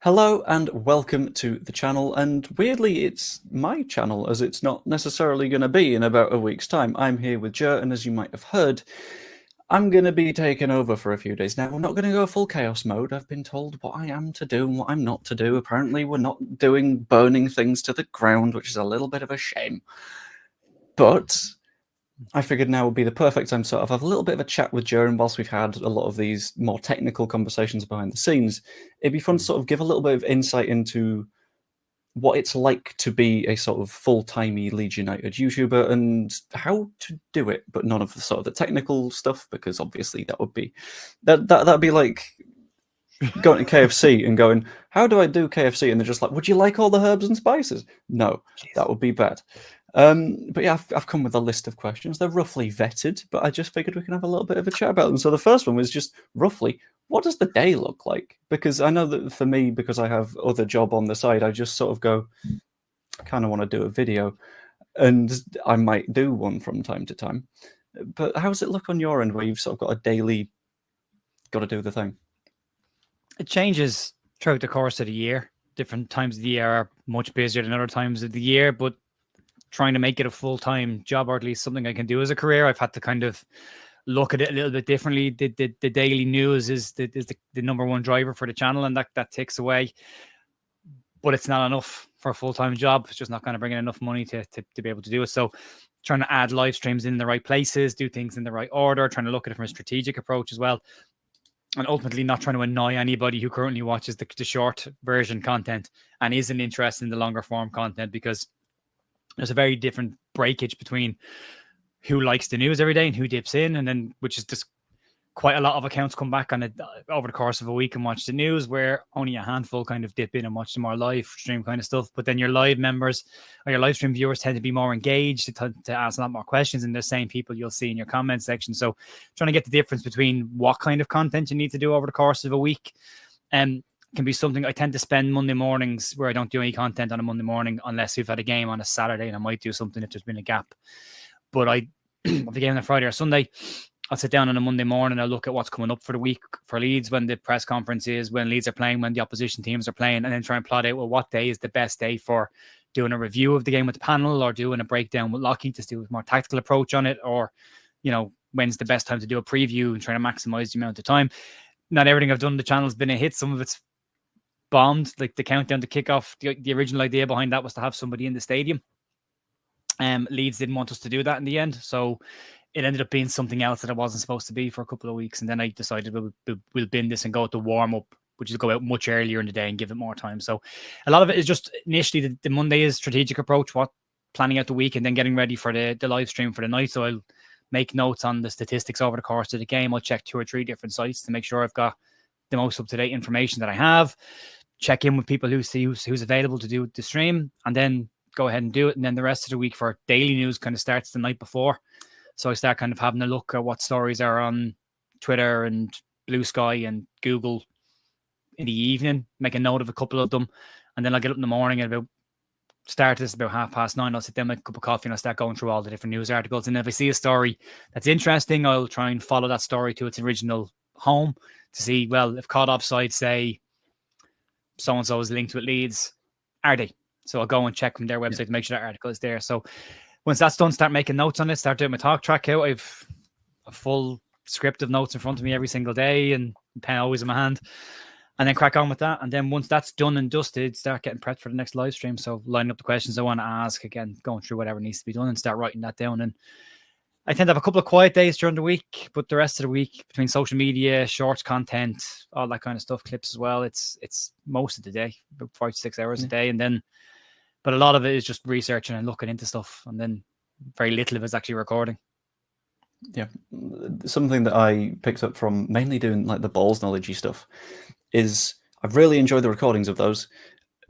Hello and welcome to the channel, and weirdly it's my channel as it's not necessarily going to be in about a week's time. I'm here with Jer, and as you might have heard, I'm going to be taking over for a few days. Now, we're not going to go full chaos mode. I've been told what I am to do and what I'm not to do. Apparently we're not doing burning things to the ground, which is a little bit of a shame. But I figured now would be the perfect time to sort of have a little bit of a chat with Jer, and whilst we've had a lot of these more technical conversations behind the scenes, it'd be fun to sort of give a little bit of insight into what it's like to be a sort of full-timey Leeds United YouTuber and how to do it, but none of the sort of the technical stuff, because obviously that'd be like going to KFC and going, how do I do KFC? And they're just like, would you like all the herbs and spices? No, that would be bad. But yeah, I've come with a list of questions. They're roughly vetted, but I just figured we can have a little bit of a chat about them. So the first one was just roughly, what does the day look like? Because I know that for me, because I have other job on the side, I just sort of go, I kind of want to do a video, and I might do one from time to time. But how does it look on your end, where you've sort of got a daily, got to do the thing? It changes throughout the course of the year. Different times of the year are much busier than other times of the year, but trying to make it a full-time job, or at least something I can do as a career, I've had to kind of look at it a little bit differently. The daily news is the number one driver for the channel, and that takes away. But it's not enough for a full-time job. It's just not going to bring in enough money to be able to do it. So trying to add live streams in the right places, do things in the right order, trying to look at it from a strategic approach as well. And ultimately not trying to annoy anybody who currently watches the short version content and isn't interested in the longer form content, because there's a very different breakage between who likes the news every day and who dips in, and then which is just quite a lot of accounts come back on it over the course of a week and watch the news, where only a handful kind of dip in and watch the more live stream kind of stuff. But then your live members or your live stream viewers tend to be more engaged, to ask a lot more questions, and the same people you'll see in your comment section. So trying to get the difference between what kind of content you need to do over the course of a week can be something. I tend to spend Monday mornings where I don't do any content on a Monday morning unless we've had a game on a Saturday, and I might do something if there's been a gap. But I have the game on a Friday or Sunday, I'll sit down on a Monday morning, I'll look at what's coming up for the week for Leeds, when the press conference is, when Leeds are playing, when the opposition teams are playing, and then try and plot out, well, what day is the best day for doing a review of the game with the panel, or doing a breakdown with Lockie to do a more tactical approach on it, or, you know, when's the best time to do a preview and trying to maximize the amount of time. Not everything I've done on the channel has been a hit. Some of it's bombed, like the countdown to kickoff. The original idea behind that was to have somebody in the stadium. Leeds didn't want us to do that in the end, so it ended up being something else that it wasn't supposed to be for a couple of weeks. And then I decided we'll bin this and go to warm up, which is go out much earlier in the day and give it more time. So a lot of it is just initially the Monday is strategic approach, what planning out the week, and then getting ready for the live stream for the night. So I'll make notes on the statistics over the course of the game. I'll check 2 or 3 different sites to make sure I've got the most up-to-date information that I have. Check in with people who see who's available to do the stream, and then go ahead and do it. And then the rest of the week for daily news kind of starts the night before. So I start kind of having a look at what stories are on Twitter and Blue Sky and Google in the evening, make a note of a couple of them, and then I'll get up in the morning and start this about 9:30. I'll sit down, make a cup of coffee, and I'll start going through all the different news articles. And if I see a story that's interesting, I'll try and follow that story to its original home to see, well, if caught offside, say so-and-so is linked with Leeds, are they? So I'll go and check from their website to make sure that article is there. So once that's done, start making notes on it, start doing my talk track out. I've a full script of notes in front of me every single day, and pen always in my hand, and then crack on with that. And then once that's done and dusted, start getting prepped for the next live stream. So lining up the questions I want to ask, again, going through whatever needs to be done and start writing that down. And I tend to have a couple of quiet days during the week, but the rest of the week between social media, shorts content, all that kind of stuff, clips as well, it's most of the day, about 5 to 6 hours a day. And then, but a lot of it is just researching and looking into stuff, and then very little of it's actually recording. Yeah, something that I picked up from mainly doing like the balls knowledgey stuff is I really enjoy the recordings of those,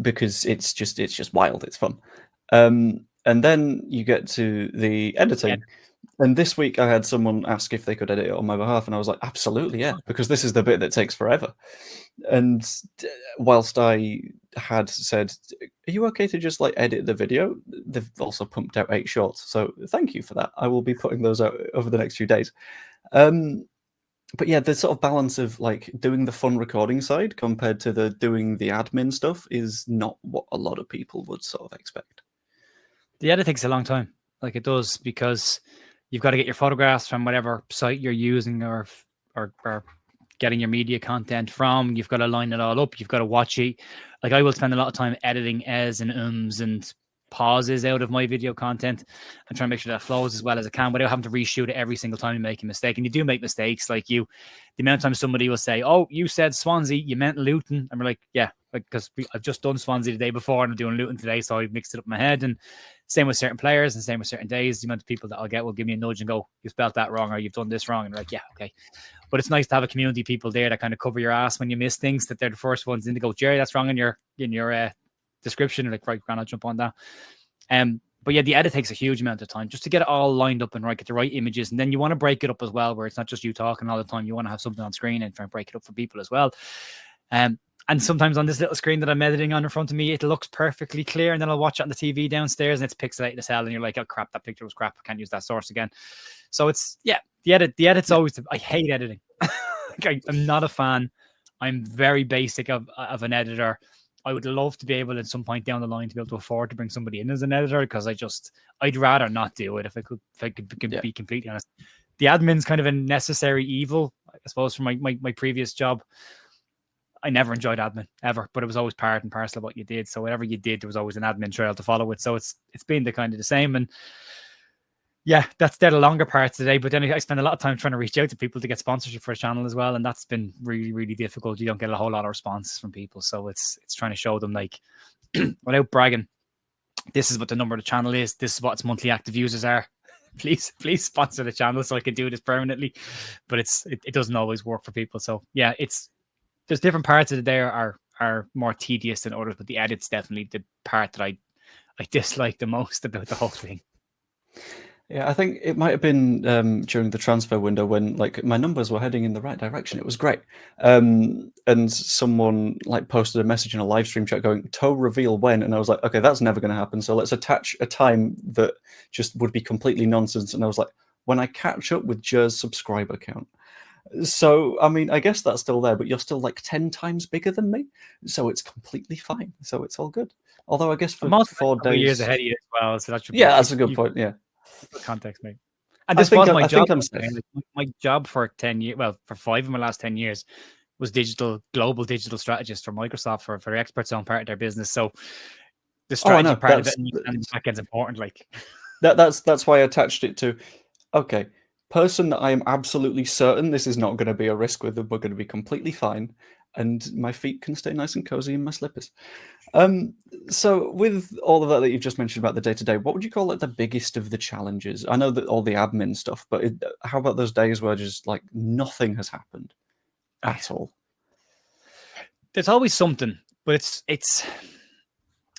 because it's just wild, it's fun. And then you get to the editing. And this week I had someone ask if they could edit it on my behalf, and I was like, absolutely, yeah, because this is the bit that takes forever. And whilst I had said, are you okay to just like edit the video? They've also pumped out 8 shorts. So thank you for that. I will be putting those out over the next few days. but yeah, the sort of balance of like doing the fun recording side compared to the doing the admin stuff is not what a lot of people would sort of expect. The edit takes a long time. Like it does, because you've got to get your photographs from whatever site you're using, or getting your media content from. You've got to line it all up. You've got to watch it. Like I will spend a lot of time editing as and ums and pauses out of my video content and try to make sure that flows as well as it can without having to reshoot it every single time you make a mistake. And you do make mistakes. Like the amount of time somebody will say, "Oh, you said Swansea, you meant Luton," and we're like, "Yeah," like because I've just done Swansea the day before and I'm doing Luton today, so I mixed it up in my head. And same with certain players and same with certain days. The amount of people that I'll get will give me a nudge and go, "You spelled that wrong," or "You've done this wrong," and we're like, "Yeah, okay." But it's nice to have a community of people there that kind of cover your ass when you miss things. That they're the first ones in to go, "Jerry, that's wrong in your description." And like, right, Grant, I'll jump on that. But yeah, the edit takes a huge amount of time just to get it all lined up and right, get the right images. And then you want to break it up as well, where it's not just you talking all the time. You want to have something on screen and try and break it up for people as well. And sometimes on this little screen that I'm editing on in front of me, it looks perfectly clear. And then I'll watch it on the TV downstairs and it's pixelated as hell. And you're like, "Oh crap, that picture was crap. I can't use that source again." So it's, yeah, the edit's always, I hate editing. I'm not a fan. I'm very basic of an editor. I would love to be able at some point down the line to be able to afford to bring somebody in as an editor, because I'd rather not do it if I could be completely honest. The admin's kind of a necessary evil, I suppose, from my previous job. I never enjoyed admin ever, but it was always part and parcel of what you did. So whatever you did, there was always an admin trail to follow it. So it's been the kind of the same. And yeah, they're the longer parts today. But then I spend a lot of time trying to reach out to people to get sponsorship for a channel as well, and that's been really, really difficult. You don't get a whole lot of responses from people, so it's trying to show them, like, without bragging, this is what the number of the channel is. This is what its monthly active users are. Please sponsor the channel so I can do this permanently. But it doesn't always work for people. So yeah, there's different parts of the day are more tedious than others, but the edit's definitely the part that I dislike the most about the whole thing. Yeah, I think it might have been during the transfer window when like my numbers were heading in the right direction. It was great, and someone like posted a message in a live stream chat going, "Toe reveal when," and I was like, "Okay, that's never going to happen. So let's attach a time that just would be completely nonsense." And I was like, "When I catch up with Jer's subscriber count." So I mean, I guess that's still there, but you're still like 10 times bigger than me, so it's completely fine. So it's all good. Although I guess for I'm 4 days, years ahead of you as well, so that should be, yeah, that's a good point. Yeah. context, mate. And this was my job. I'm safe. My job for 10 years, well, for 5 of my last 10 years, was global digital strategist for Microsoft for the expert zone part of their business. So the strategy part of it and the back end's important. Like that's why I attached it to, okay, person that I am absolutely certain this is not going to be a risk with, them. We're going to be completely fine, and my feet can stay nice and cozy in my slippers. So with all of that you've just mentioned about the day-to-day, what would you call the biggest of the challenges? I know that all the admin stuff, but how about those days where just like nothing has happened at all? There's always something, but it's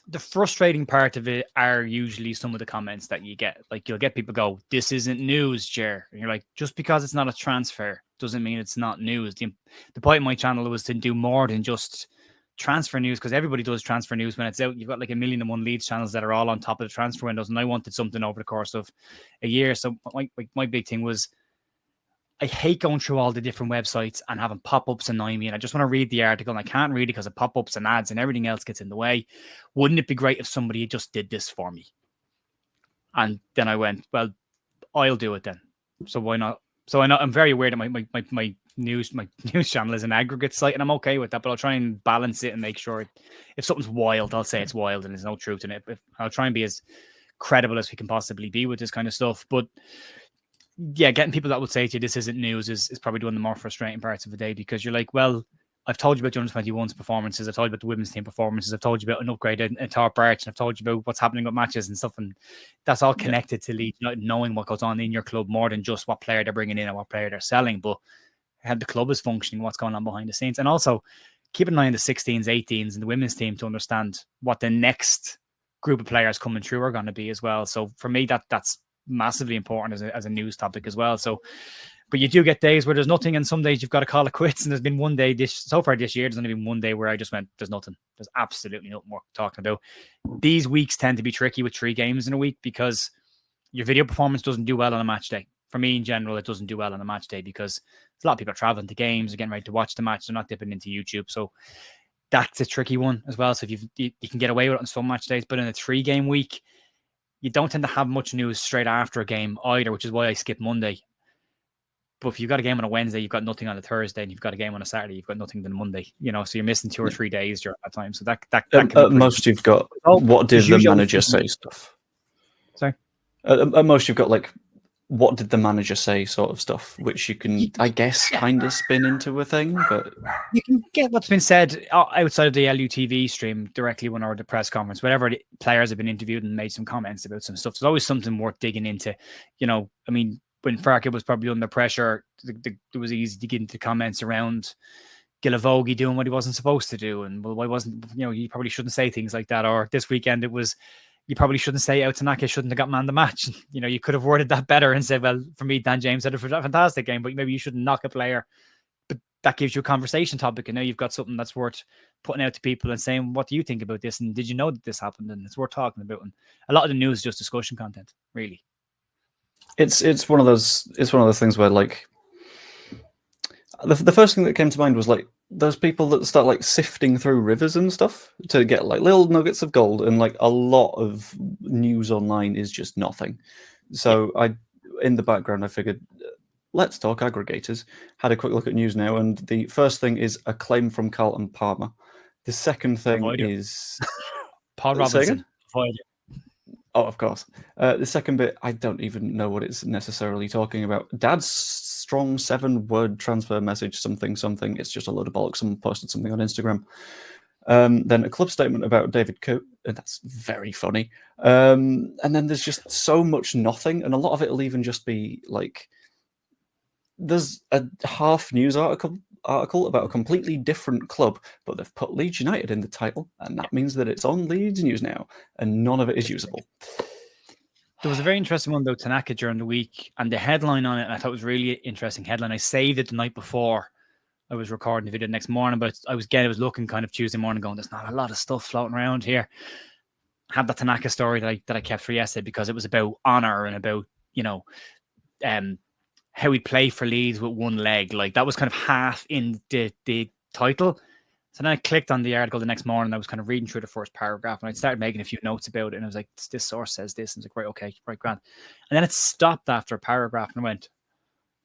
the frustrating part of it are usually some of the comments that you get. Like you'll get people go, "This isn't news, Jer," and you're like, just because it's not a transfer doesn't mean it's not news. The point of my channel was to do more than just transfer news, because everybody does transfer news when it's out. You've got like 1,000,001 Leeds channels that are all on top of the transfer windows, and I wanted something over the course of a year. So my big thing was, I hate going through all the different websites and having pop-ups annoy me, and I just want to read the article and I can't read it because of pop-ups and ads and everything else gets in the way. Wouldn't it be great if somebody just did this for me? And then I went, well, I'll do it then. So why not? So I'm very aware that my news channel is an aggregate site, and I'm okay with that, but I'll try and balance it and make sure if something's wild, I'll say it's wild and there's no truth in it. But I'll try and be as credible as we can possibly be with this kind of stuff. But yeah, getting people that would say to you this isn't news is probably one of the more frustrating parts of the day, because you're like, well, I've told you about the under-21's performances, I've told you about the women's team performances, I've told you about an upgrade in Top Arch, and I've told you about what's happening with matches and stuff, and that's all connected to Leeds United, knowing what goes on in your club more than just what player they're bringing in and what player they're selling, but how the club is functioning, what's going on behind the scenes, and also keep an eye on the 16s, 18s, and the women's team to understand what the next group of players coming through are going to be as well. So for me, that's massively important as a news topic as well. So, but you do get days where there's nothing, and some days you've got to call it quits. And there's been one day so far this year, there's only been one day where I just went, there's nothing. There's absolutely nothing more talking about. These weeks tend to be tricky with 3 games in a week because your video performance doesn't do well on a match day. for me in general, it doesn't do well on a match day because a lot of people are traveling to games, they're getting ready to watch the match, they're not dipping into YouTube. So that's a tricky one as well. So if you can get away with it on some match days, but in a 3-game week, you don't tend to have much news straight after a game either, which is why I skip Monday. But if you've got a game on a Wednesday, you've got nothing on a Thursday, and you've got a game on a Saturday, you've got nothing on Monday. So you're missing 2 or 3 days during that time. So that can be most you've got what did the manager say stuff. Sorry. At most you've got like what did the manager say sort of stuff, which you can, I guess, kind of spin into a thing, but you can get what's been said outside of the LUTV stream directly when or the press conference, whenever the players have been interviewed and made some comments about some stuff. There's always something worth digging into. I mean, when Farke was probably under pressure, it was easy to get into comments around Gilavogi doing what he wasn't supposed to do, and why wasn't you probably shouldn't say things like that. Or this weekend it was, you probably shouldn't say Tanaka shouldn't have got man the match. You could have worded that better and said, well, for me, Dan James had a fantastic game, but maybe you shouldn't knock a player. But that gives you a conversation topic, and now you've got something that's worth putting out to people and saying, what do you think about this? And did you know that this happened? And it's worth talking about. And a lot of the news is just discussion content, really. It's one of those things where like the first thing that came to mind was like those people that start like sifting through rivers and stuff to get like little nuggets of gold, and like a lot of news online is just nothing. So in the background I figured, let's talk aggregators. Had a quick look at news now, and the first thing is a claim from Carlton Palmer. The second thing is Paul Robinson. Oh, of course. The second bit, I don't even know what it's necessarily talking about. Dad's strong 7-word transfer message, something. It's just a load of bollocks. Someone posted something on Instagram. Then a club statement about David Coop, and that's very funny. And then there's just so much nothing, and a lot of it will even just be like, there's a half news article about a completely different club, but they've put Leeds United in the title, and that means that it's on Leeds News now, and none of it is usable. There was a very interesting one about Tanaka during the week, and the headline on it, and I thought it was a really interesting headline. I saved it the night before I was recording the video the next morning, but I was looking kind of Tuesday morning going, there's not a lot of stuff floating around here. I had the Tanaka story that I kept for yesterday because it was about honour and about, how we play for Leeds with one leg. Like that was kind of half in the title. So then I clicked on the article the next morning. I was kind of reading through the first paragraph, and I started making a few notes about it. And I was like, this source says this. And I was like, right, okay, right, grand. And then it stopped after a paragraph, and I went,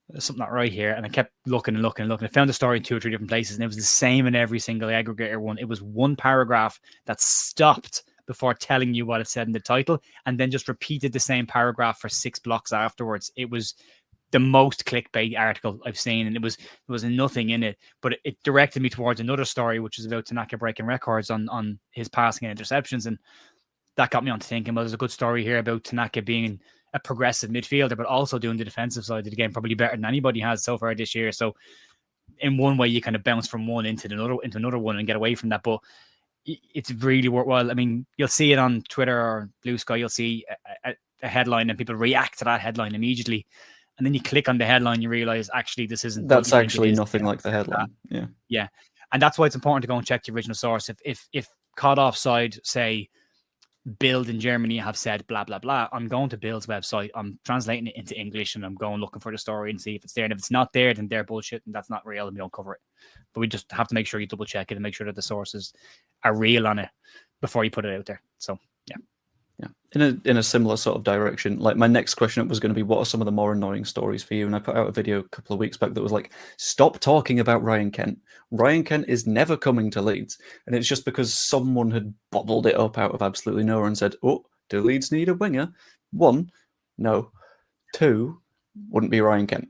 there's something not right here. And I kept looking. I found the story in 2 or 3 different places, and it was the same in every single aggregator one. It was one paragraph that stopped before telling you what it said in the title, and then just repeated the same paragraph for 6 blocks afterwards. It was the most clickbait article I've seen, and there was nothing in it, but it directed me towards another story, which is about Tanaka breaking records on his passing and interceptions, and that got me on to thinking, well, there's a good story here about Tanaka being a progressive midfielder, but also doing the defensive side of the game probably better than anybody has so far this year. So in one way, you kind of bounce from one into another one and get away from that, but it's really worthwhile. I mean, you'll see it on Twitter or Blue Sky, you'll see a headline and people react to that headline immediately. And then you click on the headline, you realize actually this isn't. That's actually nothing like the headline. Yeah, and that's why it's important to go and check the original source. If Cod Offside say Bild in Germany have said blah blah blah, I'm going to Bild's website, I'm translating it into English, and I'm going looking for the story and see if it's there. And if it's not there, then they're bullshit and that's not real, and we don't cover it. But we just have to make sure you double check it and make sure that the sources are real on it before you put it out there. So yeah. In a similar sort of direction, like my next question up was going to be, what are some of the more annoying stories for you? And I put out a video a couple of weeks back that was like, stop talking about Ryan Kent. Ryan Kent is never coming to Leeds. And it's just because someone had bobbled it up out of absolutely nowhere and said, oh, do Leeds need a winger? 1, no. 2, wouldn't be Ryan Kent.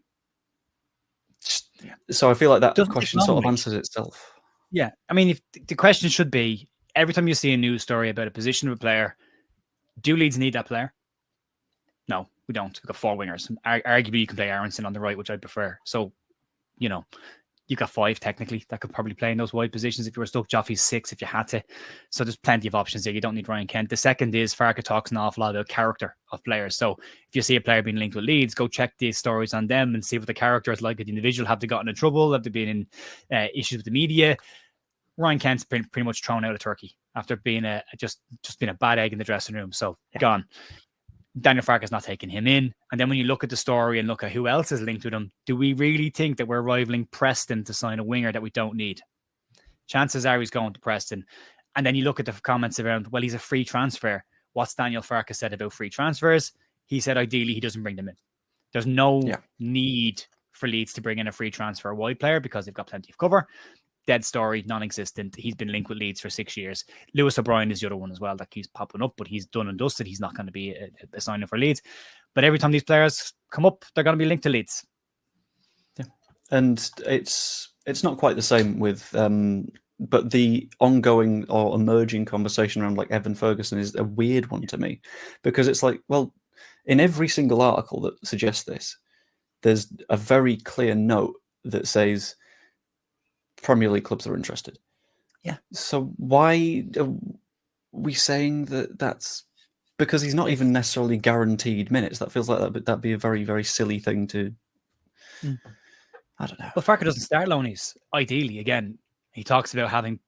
So I feel like that question sort of answers itself. Yeah. I mean, if the question should be, every time you see a news story about a position of a player, do Leeds need that player? No, we don't. We've got 4 wingers. Arguably, you can play Aronson on the right, which I prefer. So, you've got 5 technically that could probably play in those wide positions if you were stuck. Joffrey's 6 if you had to. So there's plenty of options there. You don't need Ryan Kent. The second is Farke talks an awful lot about character of players. So if you see a player being linked with Leeds, go check the stories on them and see what the character is like. The individual, have they gotten in trouble? Have they been in issues with the media? Ryan Kent's been pretty much thrown out of Turkey after being just being a bad egg in the dressing room. So gone. Daniel Farke's not taking him in. And then when you look at the story and look at who else is linked with him, do we really think that we're rivaling Preston to sign a winger that we don't need? Chances are he's going to Preston. And then you look at the comments around, well, he's a free transfer. What's Daniel Farke said about free transfers? He said ideally he doesn't bring them in. There's no need for Leeds to bring in a free transfer wide player because they've got plenty of cover. Dead story, non-existent. He's been linked with Leeds for 6 years. Lewis O'Brien is the other one as well that keeps popping up, but he's done and dusted. He's not going to be a signing for Leeds. But every time these players come up, they're going to be linked to Leeds. Yeah, and it's not quite the same with, but the ongoing or emerging conversation around like Evan Ferguson is a weird one to me, because it's like, well, in every single article that suggests this, there's a very clear note that says Premier League clubs are interested. Yeah. So why are we saying that that's because he's not even necessarily guaranteed minutes? That feels like that'd be a very, very silly thing to. I don't know. But Farke doesn't start loanies. Ideally, again, he talks about having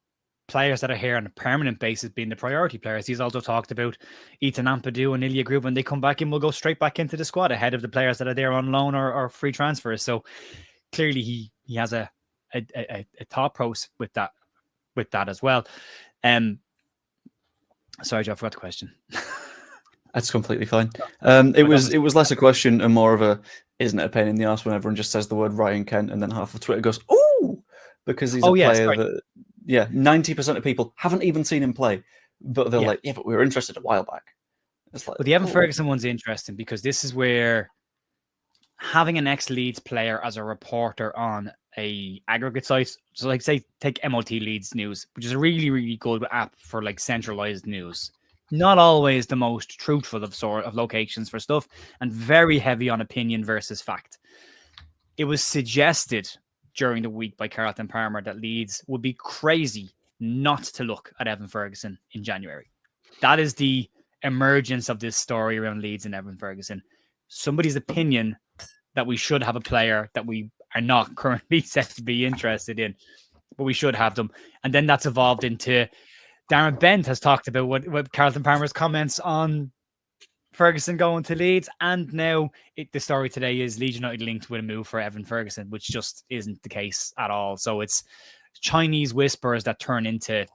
players that are here on a permanent basis being the priority players. He's also talked about Ethan Ampadu and Ilya Grub. When they come back in, will go straight back into the squad ahead of the players that are there on loan or free transfers. So clearly he has a thought process with that as well. Sorry, Joe, I forgot the question. That's completely fine. It was less a question and more of a, isn't it a pain in the ass when everyone just says the word Ryan Kent and then half of Twitter goes, ooh, because he's a player that, 90% of people haven't even seen him play, but they're like, but we were interested a while back. It's like, but the Evan Ferguson one's interesting because this is where having an ex-Leeds player as a reporter on a aggregate site, so like say take MOT Leeds News, which is a really, really good app for like centralized news. Not always the most truthful of locations for stuff, and very heavy on opinion versus fact. It was suggested during the week by Carlton Palmer that Leeds would be crazy not to look at Evan Ferguson in January. That is the emergence of this story around Leeds and Evan Ferguson. Somebody's opinion that we should have a player that we are not currently set to be interested in, but we should have them. And then that's evolved into Darren Bent has talked about what Carlton Palmer's comments on Ferguson going to Leeds, and now the story today is Leeds United linked with a move for Evan Ferguson, which just isn't the case at all. So it's Chinese whispers that turn into,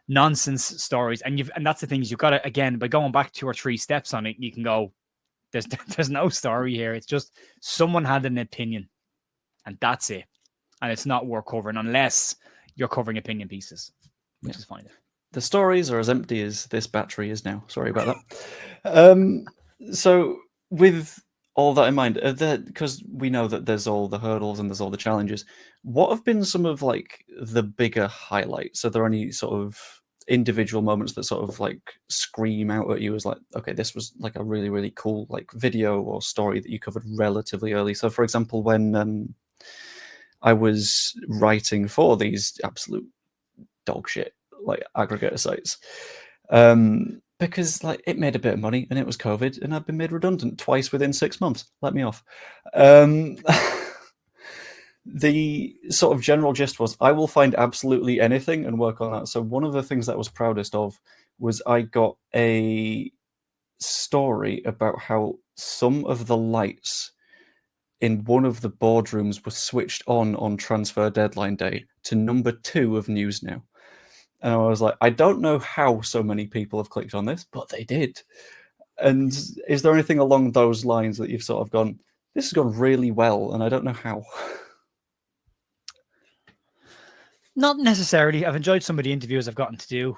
nonsense stories. And that's the thing is you've got to, again, by going back 2 or 3 steps on it, you can go, there's no story here. It's just someone had an opinion and that's it. And it's not worth covering unless you're covering opinion pieces, which is fine. The stories are as empty as this battery is now. Sorry about that. So with all that in mind, because we know that there's all the hurdles and there's all the challenges, what have been some of like the bigger highlights? Are there any sort of individual moments that sort of like scream out at you as like, okay, this was like a really, really cool like video or story that you covered relatively early? So for example, when I was writing for these absolute dog shit like aggregator sites, because like it made a bit of money and it was COVID and I'd been made redundant twice within 6 months. Let me off. The sort of general gist was I will find absolutely anything and work on that. So one of the things that I was proudest of was I got a story about how some of the lights in one of the boardrooms were switched on transfer deadline day to number 2 of News Now. And I was like, I don't know how so many people have clicked on this, but they did. And is there anything along those lines that you've sort of gone, this has gone really well, and I don't know how? Not necessarily. I've enjoyed some of the interviews I've gotten to do.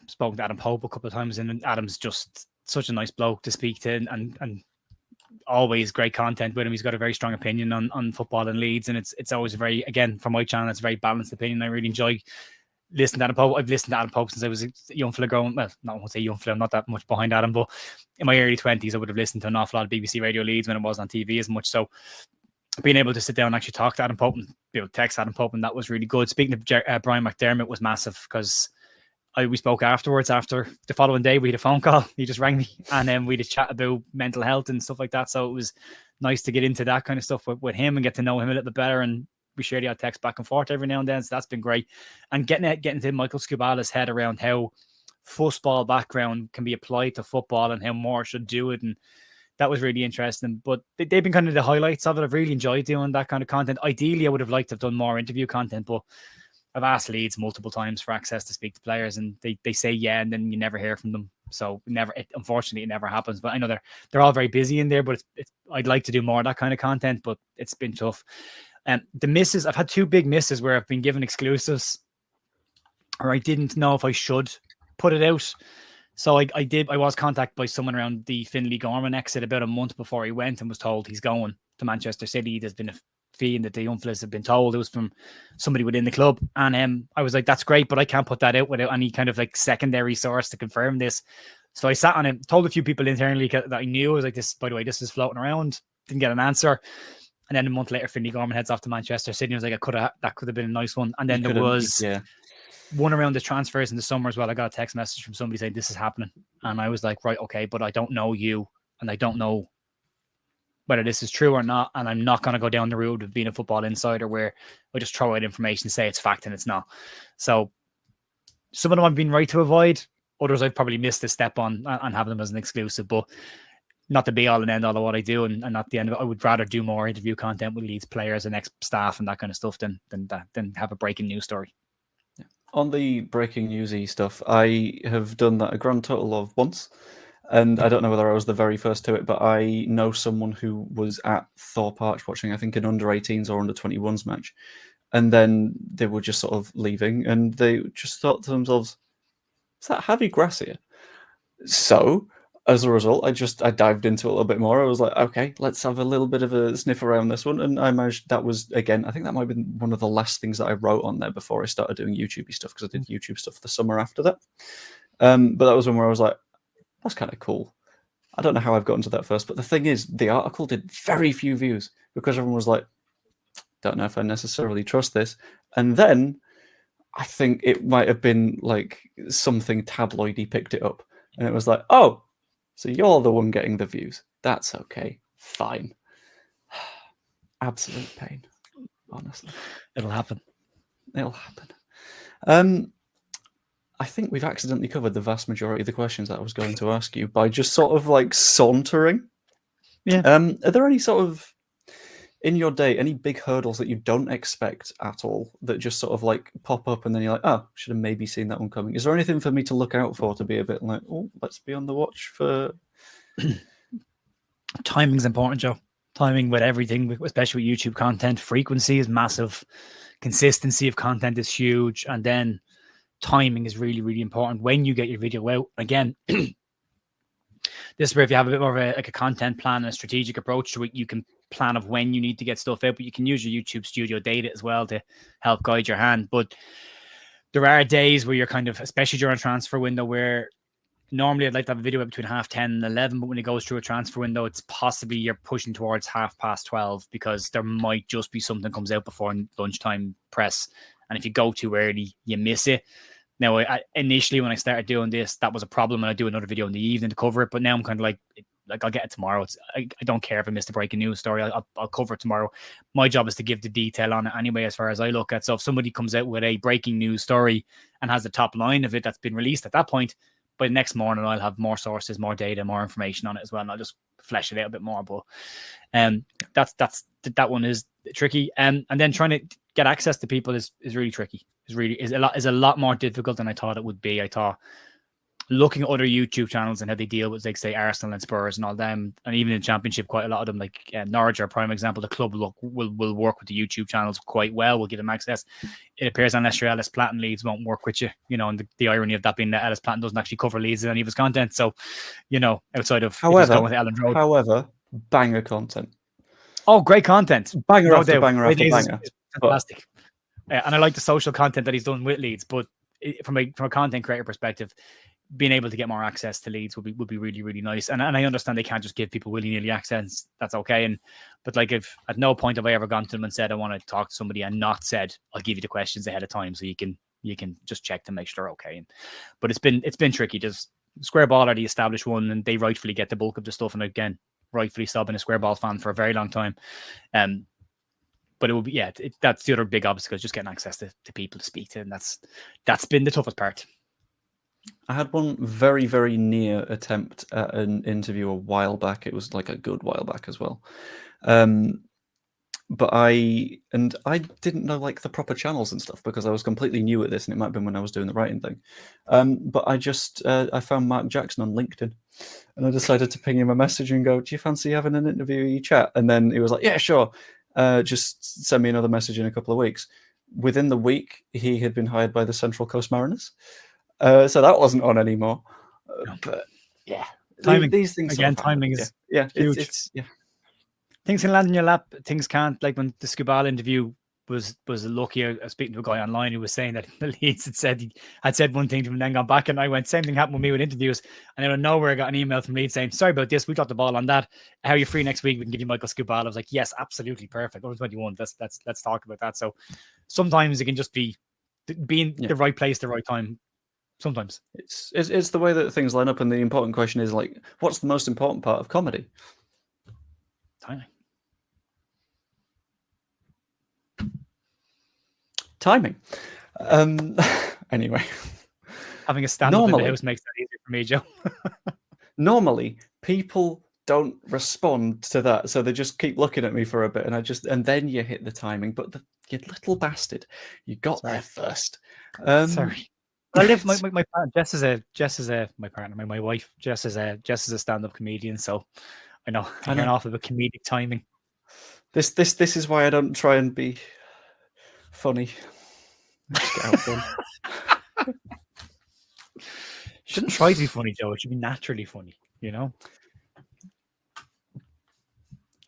Spoken to Adam Pope a couple of times, and Adam's just such a nice bloke to speak to, and always great content with him. He's got a very strong opinion on football and Leeds, and it's always very, again, from my channel, it's a very balanced opinion. I really enjoy listening to Adam Pope. I've listened to Adam Pope since I was a young fella growing. Well, not want to say young fella, I'm not that much behind Adam, but in my early 20s, I would have listened to an awful lot of BBC Radio Leeds when it was on TV as much. So being able to sit down and actually talk to Adam Pope and be able to text Adam Pope, and that was really good. Speaking of Brian McDermott was massive because we spoke afterwards. After the following day, we had a phone call. He just rang me, and then we had a chat about mental health and stuff like that. So it was nice to get into that kind of stuff with him and get to know him a little bit better. And we share the odd text back and forth every now and then. So that's been great. And getting to Michael Scubala's head around how football background can be applied to football and how more should do it. And that was really interesting. But they've been kind of the highlights of it. I've really enjoyed doing that kind of content. Ideally, I would have liked to have done more interview content, but I've asked Leeds multiple times for access to speak to players, and they say yeah, and then you never hear from them. So unfortunately, it never happens. But I know they're all very busy in there. But I'd like to do more of that kind of content, but it's been tough. And the misses, I've had 2 big misses where I've been given exclusives, or I didn't know if I should put it out. So I was contacted by someone around the Finlay Gorman exit about a month before he went, and was told he's going to Manchester City. There's been a fee that the Umflas have been told. It was from somebody within the club. And I was like, that's great, but I can't put that out without any kind of like secondary source to confirm this. So I sat on it, told a few people internally that I knew. I was like, this, by the way, this is floating around. Didn't get an answer. And then a month later, Finlay Gorman heads off to Manchester City. I was like, that could have been a nice one. And then there was one around the transfers in the summer as well. I got a text message from somebody saying this is happening. And I was like, right, okay, but I don't know you, and I don't know whether this is true or not. And I'm not going to go down the route of being a football insider where I just throw out information, say it's fact and it's not. So some of them I've been right to avoid. Others I've probably missed a step on and have them as an exclusive, but not the be all and end all of what I do. And not the end of it. I would rather do more interview content with Leeds players and ex-staff and that kind of stuff than have a breaking news story. On the breaking newsy stuff, I have done that a grand total of once. And I don't know whether I was the very first to it, but I know someone who was at Thorpe Arch watching, I think, an under-18s or under-21s match. And then they were just sort of leaving, and they just thought to themselves, is that Javi Gracia? So, as a result, I dived into it a little bit more. I was like, okay, let's have a little bit of a sniff around this one. And I managed, that was, again, I think that might have been one of the last things that I wrote on there before I started doing YouTube stuff, because I did YouTube stuff the summer after that. But that was one where I was like, that's kind of cool. I don't know how I've gotten to that first, but the thing is, the article did very few views because everyone was like, don't know if I necessarily trust this. And then I think it might have been like something tabloidy picked it up. And it was like, oh, so you're the one getting the views. That's okay. Fine. Absolute pain, honestly. It'll happen. It'll happen. I think we've accidentally covered the vast majority of the questions that I was going to ask you by just sort of like sauntering. Yeah. Are there any sort of, in your day, any big hurdles that you don't expect at all that just sort of like pop up and then you're like, oh, should have maybe seen that one coming? Is there anything for me to look out for to be a bit like, oh, let's be on the watch for... Timing's important, Joe. Timing with everything, especially with YouTube content. Frequency is massive. Consistency of content is huge. And then timing is really, really important when you get your video out. Again, this is where if you have a bit more of a content plan and a strategic approach to it, you can plan of when you need to get stuff out, but you can use your YouTube studio data as well to help guide your hand. But there are days where you're kind of, especially during a transfer window, where normally I'd like to have a video between 10:30 and 11, but when it goes through a transfer window, it's possibly you're pushing towards 12:30 because there might just be something comes out before lunchtime press. And if you go too early, you miss it. Now, initially when I started doing this, that was a problem, and I do another video in the evening to cover it. But now I'm kind of like I'll get it tomorrow. I don't care if I missed a breaking news story. I'll cover it tomorrow. My job is to give the detail on it anyway, as far as I look at. So if somebody comes out with a breaking news story and has the top line of it that's been released at that point, by the next morning I'll have more sources, more data, more information on it as well, and I'll just flesh it out a bit more. But that one is tricky. And then trying to get access to people is really tricky. Is a lot more difficult than I thought it would be. I thought looking at other YouTube channels and how they deal with, like, say, Arsenal and Spurs and all them, and even in the Championship, quite a lot of them, like Norwich are a prime example. The club will work with the YouTube channels quite well. Will give them access. It appears unless you're Ellis Platten, Leeds won't work with you. You know, and the irony of that being that Ellis Platten doesn't actually cover Leeds in any of his content. So, you know, outside of However, banger content. Oh, great content! Banger no after banger after banger. Is fantastic. And I like the social content that he's done with Leeds, but from a content creator perspective, being able to get more access to Leeds would be really, really nice. And I understand they can't just give people willy-nilly access. That's okay. But like, if at no point have I ever gone to them and said I want to talk to somebody and not said I'll give you the questions ahead of time so you can just check to make sure they're okay. But it's been tricky. Just Square Ball are the established one, and they rightfully get the bulk of the stuff. And again, rightfully so. I've been a Square Ball fan for a very long time. But it will be, that's the other big obstacle, just getting access to people to speak to. And that's been the toughest part. I had one very, very near attempt at an interview a while back. It was like a good while back as well. But I didn't know like the proper channels and stuff because I was completely new at this, and it might have been when I was doing the writing thing. But I found Mark Jackson on LinkedIn, and I decided to ping him a message and go, "Do you fancy having an interview chat?" And then he was like, "Yeah, sure. Just send me another message in a couple of weeks." Within the week, he had been hired by the Central Coast Mariners, so that wasn't on anymore. But yeah, Timing. these things Again, sort of happen. timing is huge. huge. Yeah. Things can land in your lap. Things can't. Like when the Scubal interview was lucky. I was speaking to a guy online who was saying that the Leeds had said one thing to him and then gone back, and I went, same thing happened with me with interviews. And out of nowhere, I got an email from Leeds saying, "Sorry about this. We dropped the ball on that. How are you free next week? We can give you Michael Scubal." I was like, "Yes, absolutely perfect. Over 21. Let's talk about that." So sometimes it can just be being the right place, the right time. Sometimes it's the way that things line up, and the important question is like, what's the most important part of comedy? Timing. Anyway, having a stand-up in the house makes that easier for me, Joe. Normally, people don't respond to that, so they just keep looking at me for a bit, and then you hit the timing. But you little bastard, you got there first. Sorry. I live my partner, Jess is my partner, my wife. Jess is a stand-up comedian, so I know I hear an awful bit of comedic timing. This is why I don't try and be funny. Just get out there. Shouldn't try to be funny, Joe. It should be naturally funny, you know.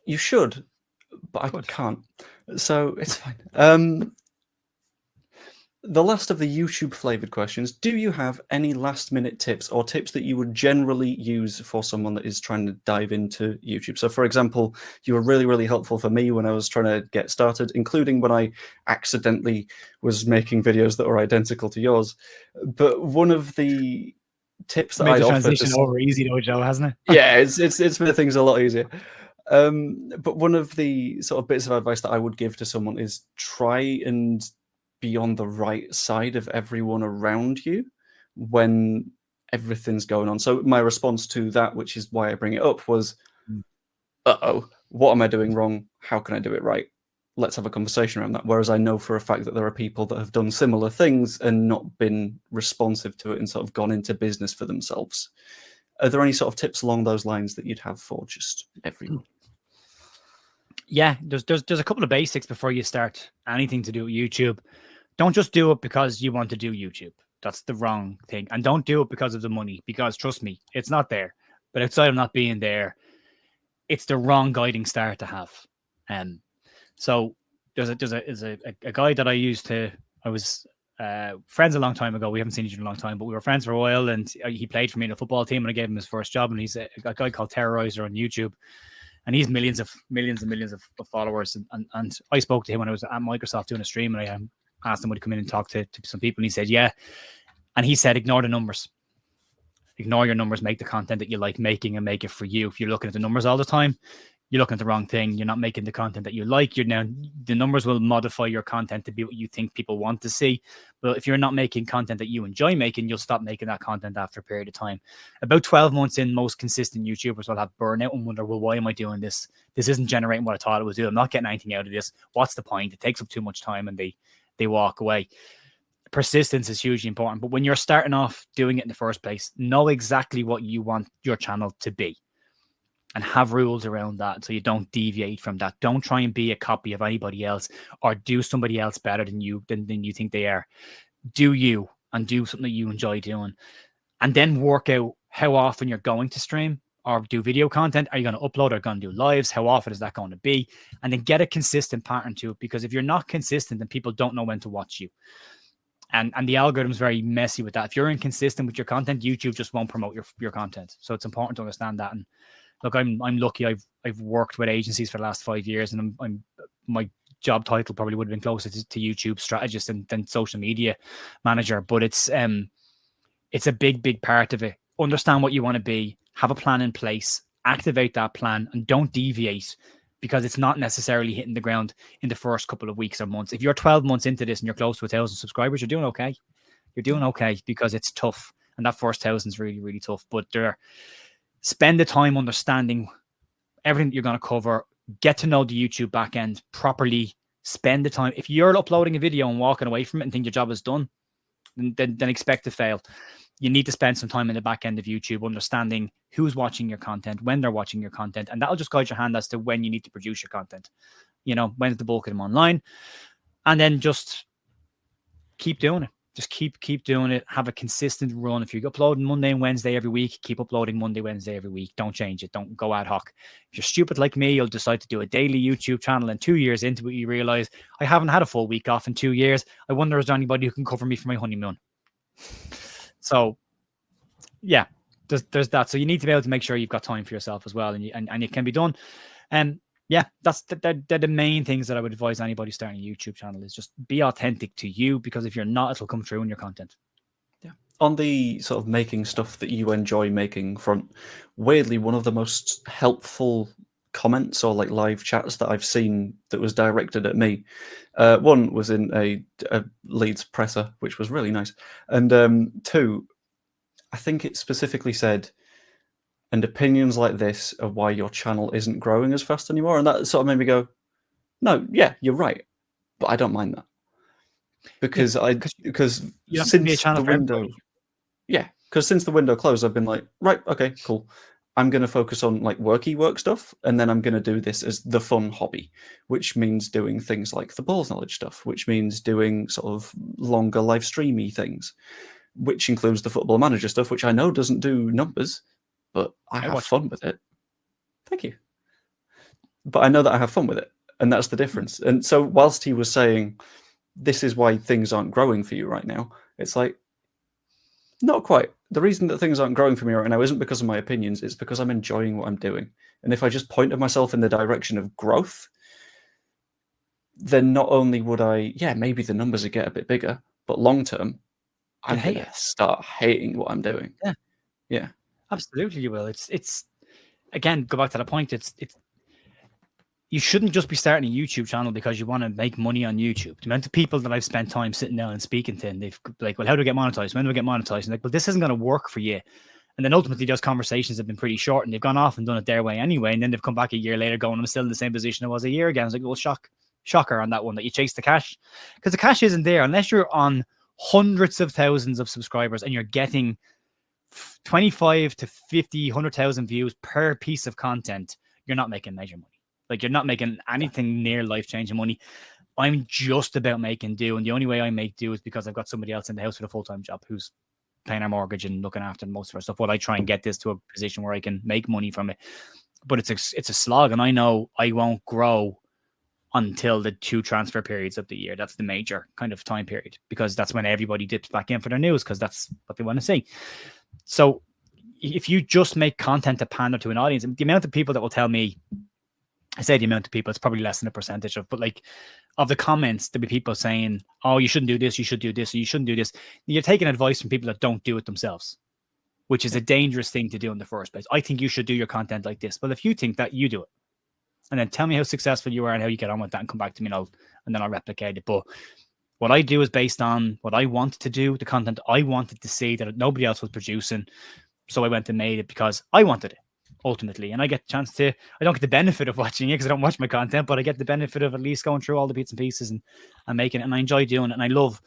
You should, but I can't. So it's fine. The last of the YouTube flavored questions. Do you have any last minute tips or tips that you would generally use for someone that is trying to dive into YouTube? So for example, you were really, really helpful for me when I was trying to get started, including when I accidentally was making videos that were identical to yours. But one of the tips that I'd offer transition over easy though, Joe, hasn't it? Yeah, it's made things a lot easier. But one of the sort of bits of advice that I would give to someone is try and be on the right side of everyone around you when everything's going on. So my response to that, which is why I bring it up, was, what am I doing wrong? How can I do it right? Let's have a conversation around that. Whereas I know for a fact that there are people that have done similar things and not been responsive to it and sort of gone into business for themselves. Are there any sort of tips along those lines that you'd have for just everyone? Yeah, there's a couple of basics before you start anything to do with YouTube. Don't just do it because you want to do YouTube. That's the wrong thing. And don't do it because of the money, because trust me, it's not there. But outside of not being there, it's the wrong guiding star to have. So there's a guy that I was friends a long time ago. We haven't seen each other in a long time, but we were friends for a while, and he played for me in a football team, and I gave him his first job, and he's a guy called Terrorizer on YouTube. And he's millions of followers. And I spoke to him when I was at Microsoft doing a stream, and I asked him would he come in and talk to some people, and he said, yeah. And he said, ignore the numbers. Ignore your numbers, make the content that you like making and make it for you. If you're looking at the numbers all the time, you're looking at the wrong thing. You're not making the content that you like. The numbers will modify your content to be what you think people want to see. But if you're not making content that you enjoy making, you'll stop making that content after a period of time. About 12 months in, most consistent YouTubers will have burnout and wonder, well, why am I doing this? This isn't generating what I thought it was doing. I'm not getting anything out of this. What's the point? It takes up too much time, and they walk away. Persistence is hugely important. But when you're starting off doing it in the first place, know exactly what you want your channel to be and have rules around that so you don't deviate from that. Don't try and be a copy of anybody else or do somebody else better than you think they are. Do you, and do something that you enjoy doing. And then work out how often you're going to stream or do video content. Are you going to upload or going to do lives? How often is that going to be? And then get a consistent pattern to it, because if you're not consistent, then people don't know when to watch you. And the algorithm's very messy with that. If you're inconsistent with your content, YouTube just won't promote your content. So it's important to understand that. And look, I'm lucky. I've worked with agencies for the last 5 years, and I'm my job title probably would have been closer to YouTube strategist than social media manager. But it's a big part of it. Understand what you want to be, have a plan in place, activate that plan, and don't deviate, because it's not necessarily hitting the ground in the first couple of weeks or months. If you're 12 months into this and you're close to 1,000 subscribers, you're doing okay. You're doing okay, because it's tough. and that first 1,000 is really, really tough. But spend the time understanding everything that you're going to cover, get to know the YouTube backend properly, spend the time. If you're uploading a video and walking away from it and think your job is done, then expect to fail. You need to spend some time in the back end of YouTube understanding who's watching your content, when they're watching your content, and that'll just guide your hand as to when you need to produce your content. When's the bulk of them online, and then just keep doing it. Just keep doing it. Have a consistent run. If you're uploading Monday and Wednesday every week, keep uploading Monday, Wednesday every week. Don't change it. Don't go ad hoc. If you're stupid like me, you'll decide to do a daily YouTube channel, and 2 years into it, you realize I haven't had a full week off in 2 years. I wonder is there anybody who can cover me for my honeymoon? So, yeah, there's that. So you need to be able to make sure you've got time for yourself as well, and it can be done. And yeah, that's the main things that I would advise anybody starting a YouTube channel is just be authentic to you, because if you're not, it'll come through in your content. Yeah. On the sort of making stuff that you enjoy making front, weirdly, one of the most helpful comments or like live chats that I've seen that was directed at me, one was in a Leeds presser, which was really nice, and two, I think it specifically said, and opinions like this are why your channel isn't growing as fast anymore. And that sort of made me go, no, yeah, you're right, but I don't mind that, because since the window, because since the window closed, I've been like, right, okay, cool. I'm going to focus on like work stuff, and then I'm going to do this as the fun hobby, which means doing things like the balls knowledge stuff, which means doing sort of longer live streamy things, which includes the Football Manager stuff, which I know doesn't do numbers, but I have fun with it. Thank you. But I know that I have fun with it, and that's the difference. And so whilst he was saying, this is why things aren't growing for you right now, it's like, not quite. The reason that things aren't growing for me right now isn't because of my opinions, it's because I'm enjoying what I'm doing. And if I just pointed myself in the direction of growth, then not only would I, maybe the numbers would get a bit bigger, but long term, I'm going to start hating what I'm doing. Yeah. Absolutely, you will. It's again, go back to the point. It's you shouldn't just be starting a YouTube channel because you want to make money on YouTube. The amount of people that I've spent time sitting down and speaking to, and they've like, well, how do I get monetized? When do I get monetized? And like, well, this isn't going to work for you. And then ultimately those conversations have been pretty short, and they've gone off and done it their way anyway. And then they've come back a year later going, I'm still in the same position I was a year ago. I was like, well, shocker on that one, that you chase the cash, because the cash isn't there unless you're on hundreds of thousands of subscribers and you're getting 25 to 50, 100,000 views per piece of content. You're not making major money. Like, you're not making anything near life-changing money. I'm just about making do, and the only way I make do is because I've got somebody else in the house with a full-time job who's paying our mortgage and looking after most of our stuff. While I try and get this to a position where I can make money from it, but it's a slog, and I know I won't grow until the 2 transfer periods of the year. That's the major kind of time period, because that's when everybody dips back in for their news, because that's what they want to see. So if you just make content to pander to an audience, the amount of people that will tell me, I say the amount of people, it's probably less than a percentage of, but like of the comments, there'll be people saying, oh, you shouldn't do this, you should do this, or you shouldn't do this. You're taking advice from people that don't do it themselves, which is a dangerous thing to do in the first place. I think you should do your content like this. Well, if you think that, you do it. And then tell me how successful you are and how you get on with that, and come back to me, and then I'll replicate it. But what I do is based on what I wanted to do, the content I wanted to see that nobody else was producing. So I went and made it because I wanted it, ultimately. And I get the chance to, I don't get the benefit of watching it because I don't watch my content, but I get the benefit of at least going through all the bits and pieces and making it. And I enjoy doing it. And I love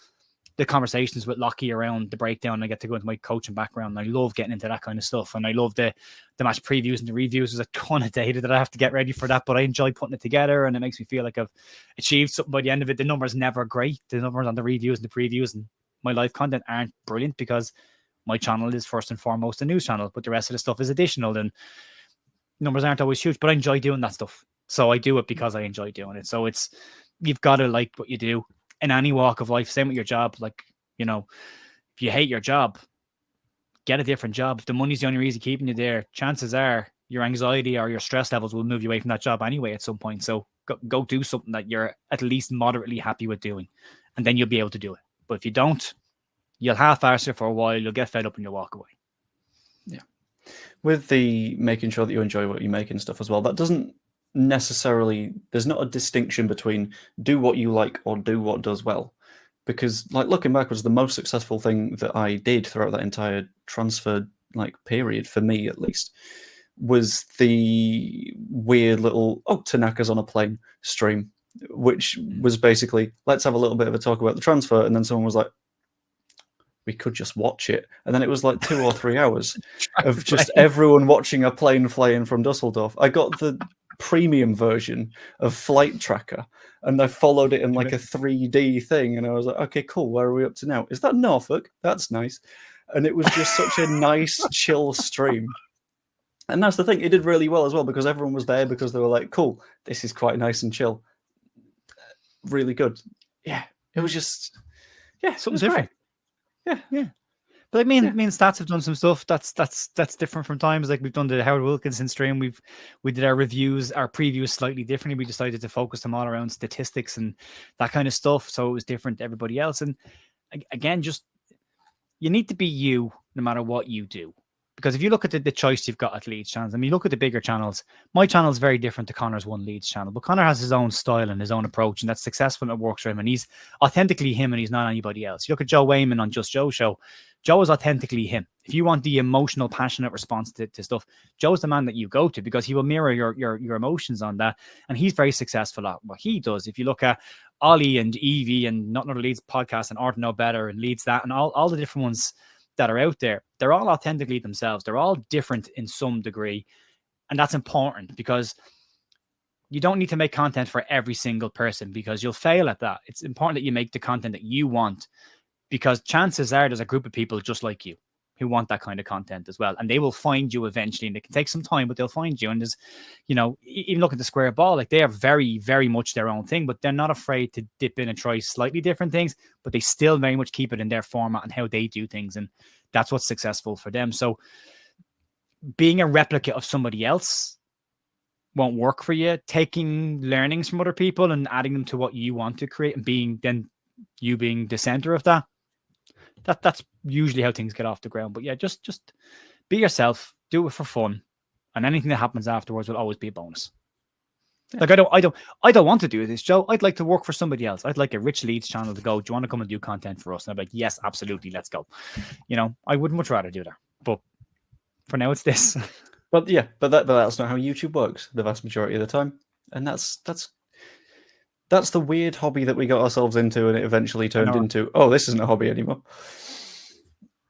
the conversations with Lockie around the breakdown. I get to go into my coaching background. And I love getting into that kind of stuff. And I love the match previews and the reviews. There's a ton of data that I have to get ready for that, but I enjoy putting it together, and it makes me feel like I've achieved something by the end of it. The numbers never great. The numbers on the reviews and the previews and my live content aren't brilliant, because my channel is first and foremost a news channel, but the rest of the stuff is additional, and numbers aren't always huge, but I enjoy doing that stuff. So I do it because I enjoy doing it. So you've got to like what you do in any walk of life. Same with your job. Like, if you hate your job, get a different job. If the money's the only reason keeping you there, chances are your anxiety or your stress levels will move you away from that job anyway at some point. So go do something that you're at least moderately happy with doing, and then you'll be able to do it. But if you don't, you'll half-arse it for a while, you'll get fed up, and you'll walk away. Yeah. With the making sure that you enjoy what you make and stuff as well, that doesn't necessarily, there's not a distinction between do what you like or do what does well. because like looking backwards, the most successful thing that I did throughout that entire transfer like period, for me at least, was the weird little Tanaka's on a plane stream, which was basically, let's have a little bit of a talk about the transfer, and then someone was like, we could just watch it, and then it was like 2 or 3 hours of just everyone watching a plane fly in from Dusseldorf. I got the premium version of Flight Tracker, and I followed it in like a 3D thing, and I was like, okay, cool, where are we up to now? Is that Norfolk? That's nice. And it was just such a nice, chill stream. And that's the thing, it did really well as well, because everyone was there because they were like, cool, this is quite nice and chill. Really good. Yeah, it was just, something different. Yeah. But me and Stats have done some stuff that's different from times. Like we've done the Howard Wilkinson stream. We did our reviews, our previews slightly differently. We decided to focus them all around statistics and that kind of stuff. So it was different to everybody else. And again, just you need to be you no matter what you do. Because if you look at the choice you've got at Leeds channels, I mean, look at the bigger channels. My channel is very different to Connor's One Leeds channel, but Connor has his own style and his own approach, and that's successful and it works for him. And he's authentically him, and he's not anybody else. You look at Joe Wayman on Just Joe show. Joe is authentically him. If you want the emotional, passionate response to stuff, Joe's the man that you go to because he will mirror your emotions on that, and he's very successful at what he does. If you look at Ollie and Evie and Not Another Leeds podcast and Art Know Better and Leeds That and all the different ones that are out there, they're all authentically themselves. They're all different in some degree. And that's important because you don't need to make content for every single person because you'll fail at that. It's important that you make the content that you want because chances are there's a group of people just like you who want that kind of content as well. And they will find you eventually, and it can take some time, but they'll find you. And there's, even look at the Square Ball, like they are very, very much their own thing, but they're not afraid to dip in and try slightly different things, but they still very much keep it in their format and how they do things. And that's what's successful for them. So being a replica of somebody else won't work for you. Taking learnings from other people and adding them to what you want to create and being the center of that's usually how things get off the ground. But yeah, just be yourself, do it for fun, and anything that happens afterwards will always be a bonus. Yeah. Like I don't want to do this, Joe. I'd like to work for somebody else. I'd like a Rich Leeds channel to go, do you want to come and do content for us? And I'm like, yes, absolutely, let's go. I would much rather do that. But for now it's this. But that's not how YouTube works the vast majority of the time. And that's the weird hobby that we got ourselves into, and it eventually turned into, this isn't a hobby anymore.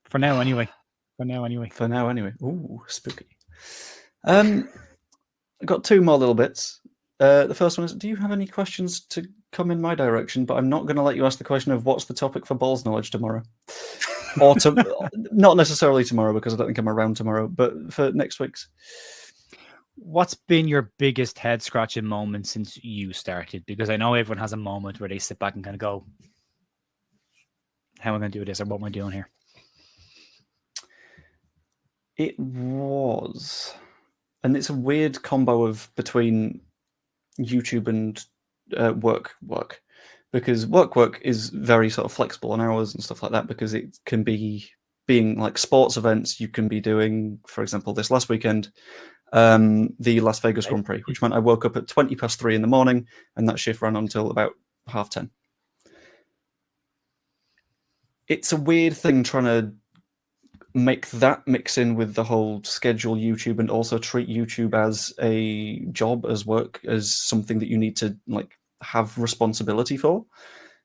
For now, anyway. Ooh, spooky. I got 2 more little bits. The first one is, do you have any questions to come in my direction? But I'm not going to let you ask the question of what's the topic for balls knowledge tomorrow. Or not necessarily tomorrow, because I don't think I'm around tomorrow, but for next week's. What's been your biggest head scratching moment since you started? Because I know everyone has a moment where they sit back and kind of go, how am I going to do this? Or what am I doing here? It was, and it's a weird combo of between YouTube and work, because work is very sort of flexible on hours and stuff like that, because it can be being like sports events you can be doing. For example, this last weekend, the Las Vegas Grand Prix, which meant I woke up at 3:20 in the morning, and that shift ran until about 10:30. It's a weird thing trying to make that mix in with the whole schedule YouTube and also treat YouTube as a job, as work, as something that you need to like have responsibility for.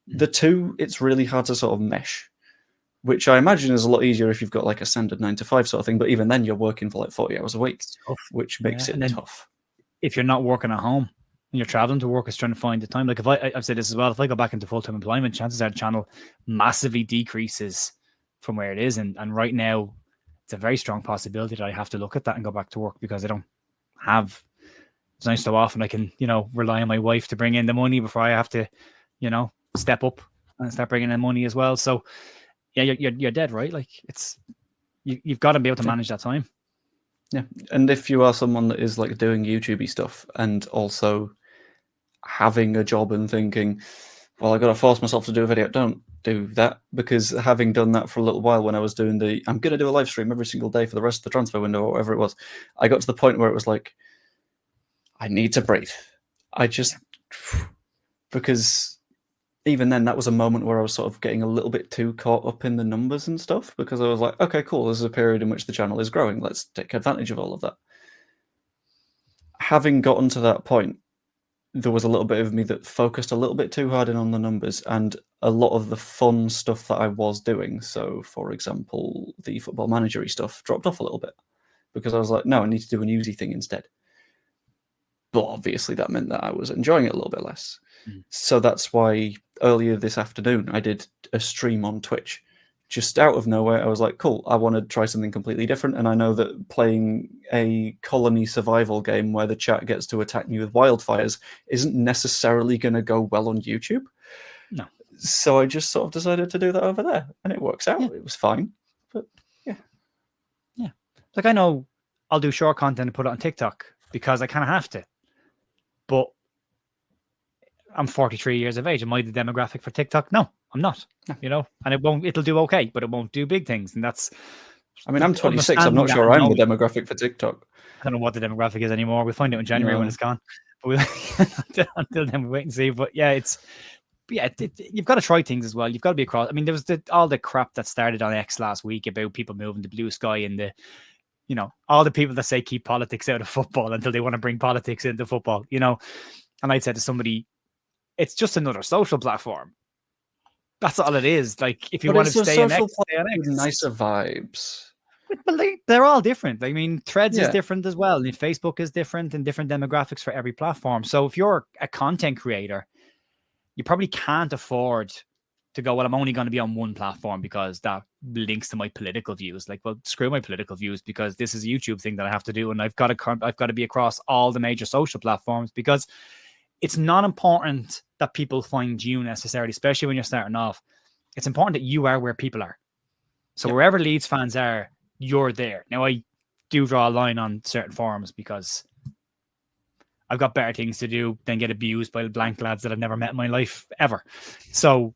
The two, it's really hard to sort of mesh, which I imagine is a lot easier if you've got like a standard 9-to-5 sort of thing. But even then, you're working for like 40 hours a week, which makes it tough. If you're not working at home and you're traveling to work, it's trying to find the time. Like if I've said this as well, if I go back into full-time employment, chances are the channel massively decreases from where it is. And right now, it's a very strong possibility that I have to look at that and go back to work because I don't have. It's nice so often I can, rely on my wife to bring in the money before I have to, step up and start bringing in money as well. So, yeah, you're dead right. Like you've got to be able to manage that time. Yeah, and if you are someone that is like doing YouTubey stuff and also having a job and thinking, well, I got to force myself to do a video, don't do that, because having done that for a little while when I was doing I'm going to do a live stream every single day for the rest of the transfer window or whatever it was, I got to the point where it was like, I need to breathe. Because even then, that was a moment where I was sort of getting a little bit too caught up in the numbers and stuff, because I was like, okay, cool, this is a period in which the channel is growing. Let's take advantage of all of that. Having gotten to that point, there was a little bit of me that focused a little bit too hard in on the numbers, and a lot of the fun stuff that I was doing, so for example, the Football Manager-y stuff, dropped off a little bit, because I was like, no, I need to do a newsy thing instead. But obviously that meant that I was enjoying it a little bit less. So that's why earlier this afternoon I did a stream on Twitch. Just out of nowhere, I was like, cool, I want to try something completely different. And I know that playing a colony survival game where the chat gets to attack me with wildfires isn't necessarily going to go well on YouTube. No. So I just sort of decided to do that over there. And it works out. Yeah. It was fine. But yeah. Yeah. Like, I know I'll do short content and put it on TikTok because I kind of have to. But I'm 43 years of age. Am I the demographic for TikTok? No, I'm not. You know, and it'll do okay, but it won't do big things. And that's, I mean, I'm 26. I'm not sure I'm the demographic for TikTok. I don't know what the demographic is anymore. We'll find out in January when it's gone. But until then, we wait and see. But yeah, you've got to try things as well. You've got to be across. I mean, there was all the crap that started on X last week about people moving to Blue Sky and all the people that say keep politics out of football until they want to bring politics into football, And I'd said to somebody, it's just another social platform. That's all it is. Like, if you want to stay on X, stay on X. Nicer vibes. But they're all different. I mean, Threads is different as well. And Facebook is different and different demographics for every platform. So if you're a content creator, you probably can't afford to go, well, I'm only going to be on one platform because that links to my political views. Like, well, screw my political views because this is a YouTube thing that I have to do. And I've got to be across all the major social platforms because it's not important that people find you necessarily, especially when you're starting off. It's important that you are where people are. So wherever Leeds fans are, you're there. Now, I do draw a line on certain forums because I've got better things to do than get abused by blank lads that I've never met in my life ever. So,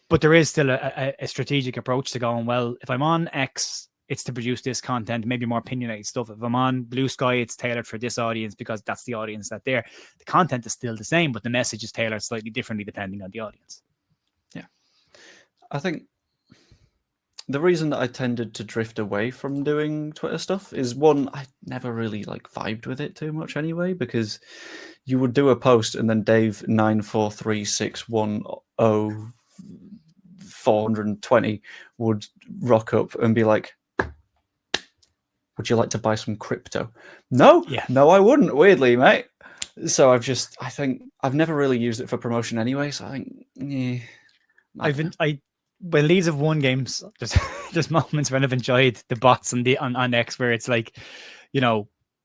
but there is still a strategic approach to going, well, if I'm on X, it's to produce this content, maybe more opinionated stuff. If I'm on Blue Sky, it's tailored for this audience because that's the audience that there. The content is still the same, but the message is tailored slightly differently depending on the audience. Yeah. I think the reason that I tended to drift away from doing Twitter stuff is, one, I never really vibed with it too much anyway, because you would do a post and then Dave 943610 would rock up and be like, would you like to buy some crypto? No, I wouldn't, weirdly, mate. So I think I've never really used it for promotion anyway. So I think, when Leeds have won games, there's moments when I've enjoyed the bots on X where it's like,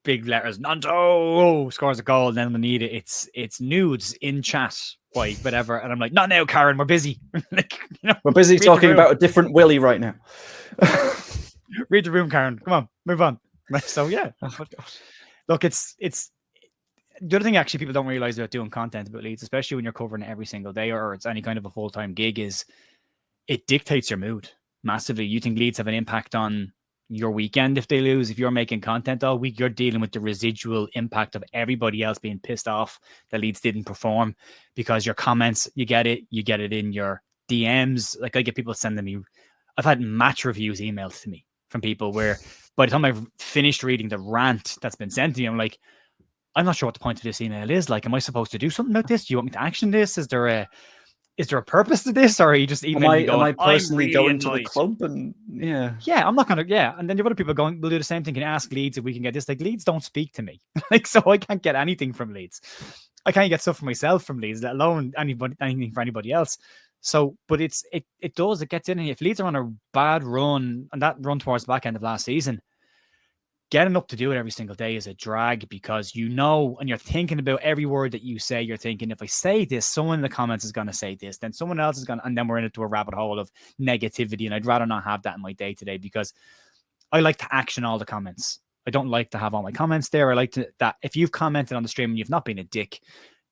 big letters, Nanto scores a goal, and then when need it, it's nudes in chat, by whatever, and I'm like, not now, Karen, we're busy. We're busy talking about a different Willie right now. Read the room, Karen. Come on, move on. So yeah, look, it's the other thing actually people don't realize about doing content about Leeds, especially when you're covering it every single day or it's any kind of a full-time gig, is it dictates your mood massively. You think Leeds have an impact on your weekend if they lose? If you're making content all week, you're dealing with the residual impact of everybody else being pissed off that Leeds didn't perform because your comments, you get it in your DMs. Like, I get people sending me, I've had match reviews emailed to me from people where by the time I've finished reading the rant that's been sent to me, I'm like, I'm not sure what the point of this email is. Like, am I supposed to do something about this? Do you want me to action this? Is there a purpose to this, or are you just emailing me going, am I personally going to the club? And I'm not going to, and then you have other people going, we'll do the same thing and ask Leeds if we can get this. Like, Leeds don't speak to me. So I can't get anything from Leeds. I can't get stuff for myself from Leeds, let alone anything for anybody else. So, but it gets in. And if Leeds are on a bad run, and that run towards the back end of last season, getting up to do it every single day is a drag because and you're thinking about every word that you say. You're thinking, if I say this, someone in the comments is going to say this, then someone else is going to, and then we're into a rabbit hole of negativity. And I'd rather not have that in my day to day because I like to action all the comments. I don't like to have all my comments there. I like that if you've commented on the stream and you've not been a dick,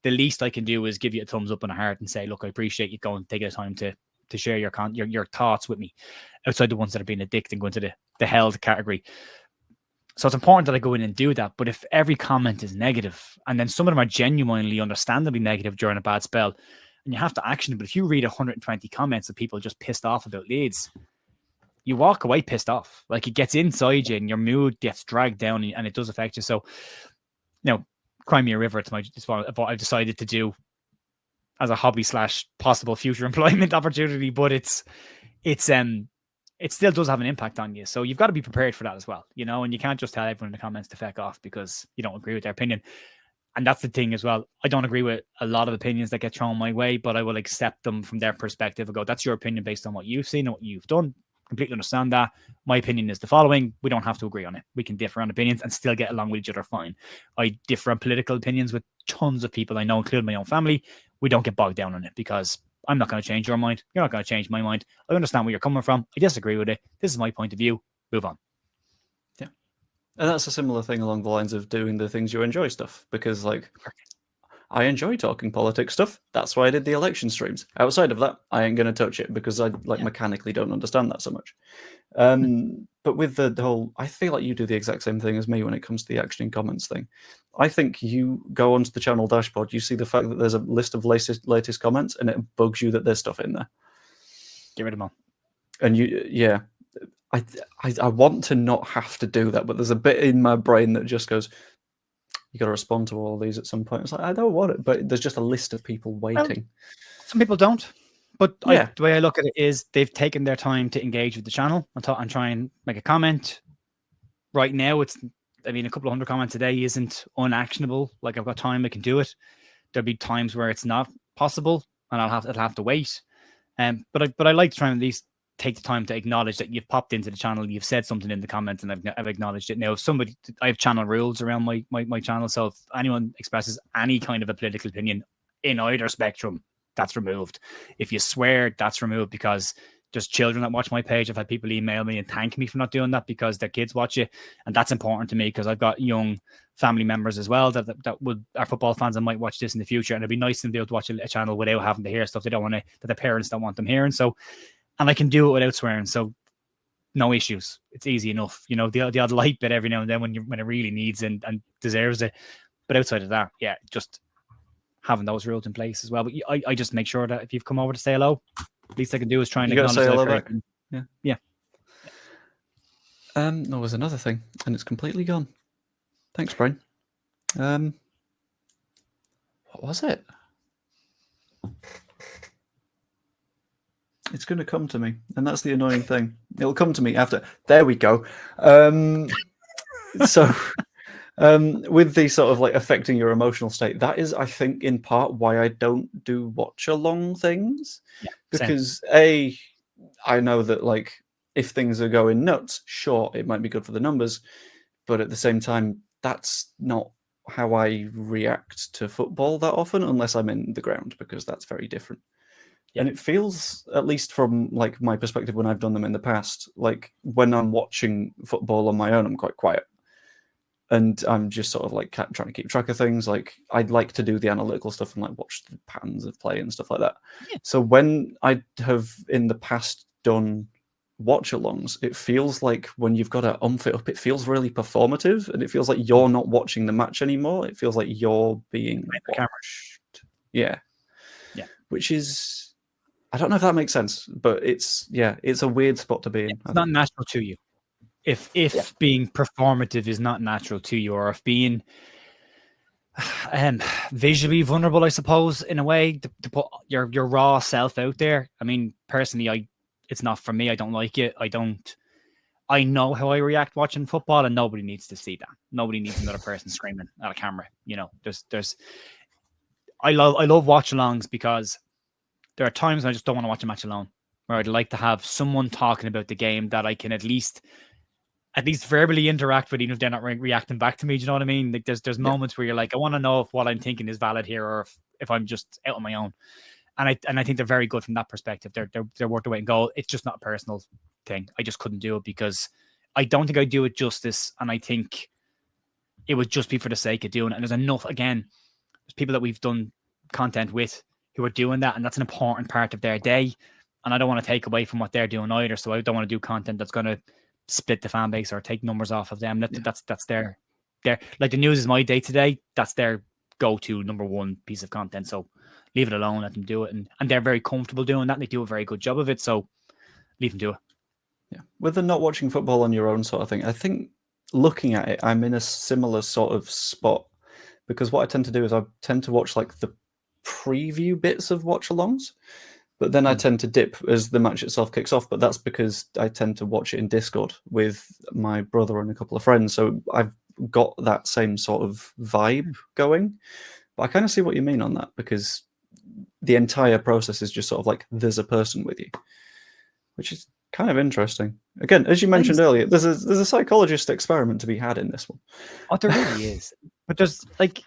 the least I can do is give you a thumbs up and a heart and say, look, I appreciate you going, taking the time to share your thoughts with me outside the ones that are being a dick and going to the held category. So it's important that I go in and do that. But if every comment is negative, and then some of them are genuinely, understandably negative during a bad spell, and you have to action it. But if you read 120 comments of people just pissed off about Leeds, you walk away pissed off. Like, it gets inside you and your mood gets dragged down, and it does affect you. So, cry me a river. It's what I've decided to do as a hobby / possible future employment opportunity. But it still does have an impact on you. So you've got to be prepared for that as well, and you can't just tell everyone in the comments to feck off because you don't agree with their opinion. And that's the thing as well. I don't agree with a lot of opinions that get thrown my way, but I will accept them from their perspective and go, that's your opinion based on what you've seen and what you've done. Completely understand that. My opinion is the following. We don't have to agree on it. We can differ on opinions and still get along with each other fine. I differ on political opinions with tons of people I know, including my own family. We don't get bogged down on it because I'm not going to change your mind. You're not going to change my mind. I understand where you're coming from. I disagree with it. This is my point of view. Move on. Yeah. And that's a similar thing along the lines of doing the things you enjoy stuff. Because, I enjoy talking politics stuff. That's why I did the election streams. Outside of that, I ain't going to touch it because I mechanically don't understand that so much. But with the whole, I feel like you do the exact same thing as me when it comes to the action in comments thing. I think you go onto the channel dashboard, you see the fact that there's a list of latest comments, and it bugs you that there's stuff in there. Get rid of them all. And I want to not have to do that, but there's a bit in my brain that just goes, you got to respond to all of these at some point. It's like, I don't want it, but there's just a list of people waiting. Well, some people don't. But the way I look at it is they've taken their time to engage with the channel and try and make a comment. Right now, a couple of hundred comments a day isn't unactionable. Like, I've got time, I can do it. There'll be times where it's not possible, and it'll have to wait. But I like to try and at least take the time to acknowledge that you've popped into the channel, you've said something in the comments, and I've acknowledged it. Now, I have channel rules around my channel, so if anyone expresses any kind of a political opinion in either spectrum, that's removed. If you swear, that's removed, because there's children that watch my page. I've had people email me and thank me for not doing that because their kids watch it, and that's important to me because I've got young family members as well that are football fans and might watch this in the future, and it'd be nice to be able to watch a channel without having to hear stuff that the parents don't want them hearing. So, and I can do it without swearing, so no issues. It's easy enough, the odd light bit every now and then when it really needs and deserves it. But outside of that, just having those rules in place as well. But I just make sure that if you've come over to say hello, least I can do is try and acknowledge say hello back. Yeah. There was another thing, and it's completely gone. Thanks, Brian. What was it? It's going to come to me, and that's the annoying thing. It'll come to me after. There we go. So, with the sort of affecting your emotional state, that is, I think, in part why I don't do watch-along things. Yeah, because I know that if things are going nuts, sure, it might be good for the numbers, but at the same time, that's not how I react to football that often, unless I'm in the ground, because that's very different. Yeah. And it feels, at least from my perspective when I've done them in the past, when I'm watching football on my own, I'm quite quiet. And I'm just sort of trying to keep track of things. I'd like to do the analytical stuff and watch the patterns of play and stuff like that. Yeah. So when I have in the past done watch-alongs, it feels like when you've got to umph it up, it feels really performative, and it feels like you're not watching the match anymore. It feels like you're being watched. Yeah. Which is, I don't know if that makes sense, but it's a weird spot to be in. It's not natural to you. If being performative is not natural to you, or if being visually vulnerable, I suppose, in a way, to put your raw self out there. I mean, personally, it's not for me. I don't like it. I know how I react watching football, and nobody needs to see that. Nobody needs another person screaming at a camera. I love watch-alongs because there are times I just don't want to watch a match alone, where I'd like to have someone talking about the game that I can at least verbally interact with, even if they're not reacting back to me. Do you know what I mean? There's moments where you're I want to know if what I'm thinking is valid here, or if I'm just out on my own. And I think they're very good from that perspective. They're worth the wait and go. It's just not a personal thing. I just couldn't do it because I don't think I do it justice, and I think it would just be for the sake of doing it. And there's enough, again, there's people that we've done content with who are doing that, and that's an important part of their day. And I don't want to take away from what they're doing either. So I don't want to do content that's going to split the fan base or take numbers off of them. That's their the news is my day today. That's their go-to number one piece of content. So leave it alone, let them do it. And they're very comfortable doing that. And they do a very good job of it. So leave them do it. Yeah. With the not watching football on your own sort of thing, I think looking at it, I'm in a similar sort of spot, because what I tend to do is I tend to watch like the preview bits of watch-alongs, but then I tend to dip as the match itself kicks off. But that's because I tend to watch it in Discord with my brother and a couple of friends, so I've got that same sort of vibe going. But I kind of see what you mean on that, because the entire process is just sort of like there's a person with you, which is kind of interesting. Again, as you mentioned earlier, there's a psychologist experiment to be had in this one. Oh, there really is. But there's like,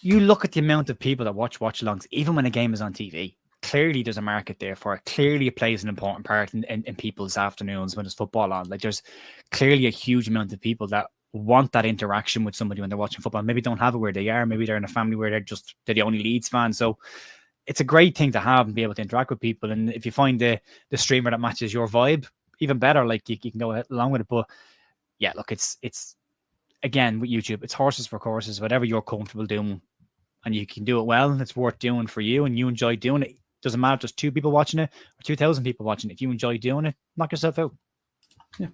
you look at the amount of people that watch-alongs, even when a game is on TV. Clearly, there's a market there for it. Clearly, it plays an important part in people's afternoons when there's football on. Like, there's clearly a huge amount of people that want that interaction with somebody when they're watching football. Maybe don't have it where they are. Maybe they're in a family where they're the only Leeds fan. So it's a great thing to have and be able to interact with people. And if you find the streamer that matches your vibe, even better. Like, you can go along with it. But yeah, look, it's again with YouTube, it's horses for courses. Whatever you're comfortable doing, and you can do it well, and it's worth doing for you, and you enjoy doing it. Doesn't matter if there's 2 people watching it or 2,000 people watching it. If you enjoy doing it, knock yourself out. Yeah.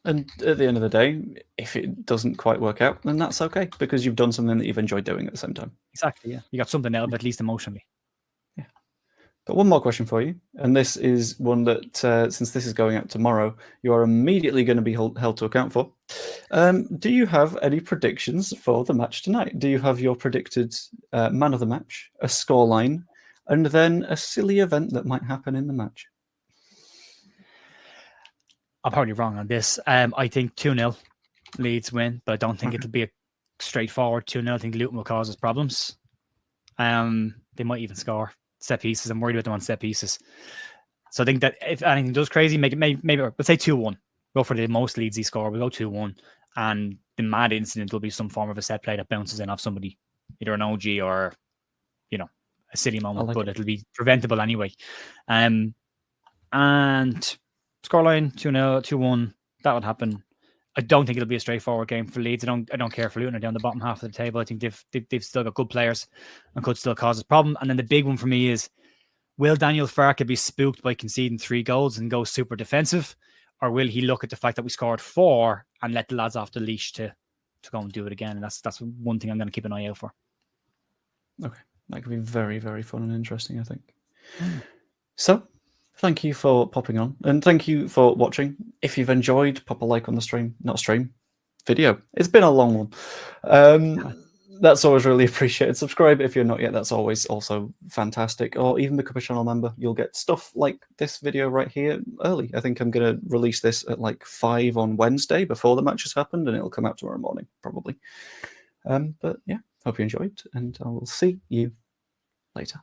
And at the end of the day, if it doesn't quite work out, then that's okay, because you've done something that you've enjoyed doing at the same time. Exactly, yeah. You got something out of it, at least emotionally. Yeah. Got one more question for you, and this is one that, since this is going out tomorrow, you are immediately going to be held to account for. Do you have any predictions for the match tonight? Do you have your predicted man of the match, a scoreline, and then a silly event that might happen in the match? I'm probably wrong on this. I think 2-0 Leeds win, but I don't think it'll be a straightforward 2-0. I think Luton will cause us problems. They might even score set pieces. I'm worried about them on set pieces. So I think that if anything does crazy, maybe let's say 2-1. Go for the most Leedsy score. We'll go 2-1. And the mad incident will be some form of a set play that bounces in off somebody, either an OG or, a silly moment, but it'll be preventable anyway. And scoreline 2-0, 2-1, that would happen. I don't think it'll be a straightforward game for Leeds. I don't care for Luton are down the bottom half of the table. I think they've still got good players and could still cause us a problem. And then the big one for me is, will Daniel Farke be spooked by conceding 3 goals and go super defensive? Or will he look at the fact that we scored 4 and let the lads off the leash to go and do it again? And that's one thing I'm going to keep an eye out for. Okay. That could be very, very fun and interesting, I think. So, thank you for popping on, and thank you for watching. If you've enjoyed, pop a like on the video. It's been a long one. That's always really appreciated. Subscribe if you're not yet. That's always also fantastic. Or even become a channel member. You'll get stuff like this video right here early. I think I'm going to release this at like 5 on Wednesday before the match has happened, and it'll come out tomorrow morning, probably. But yeah, hope you enjoyed, and I will see you later.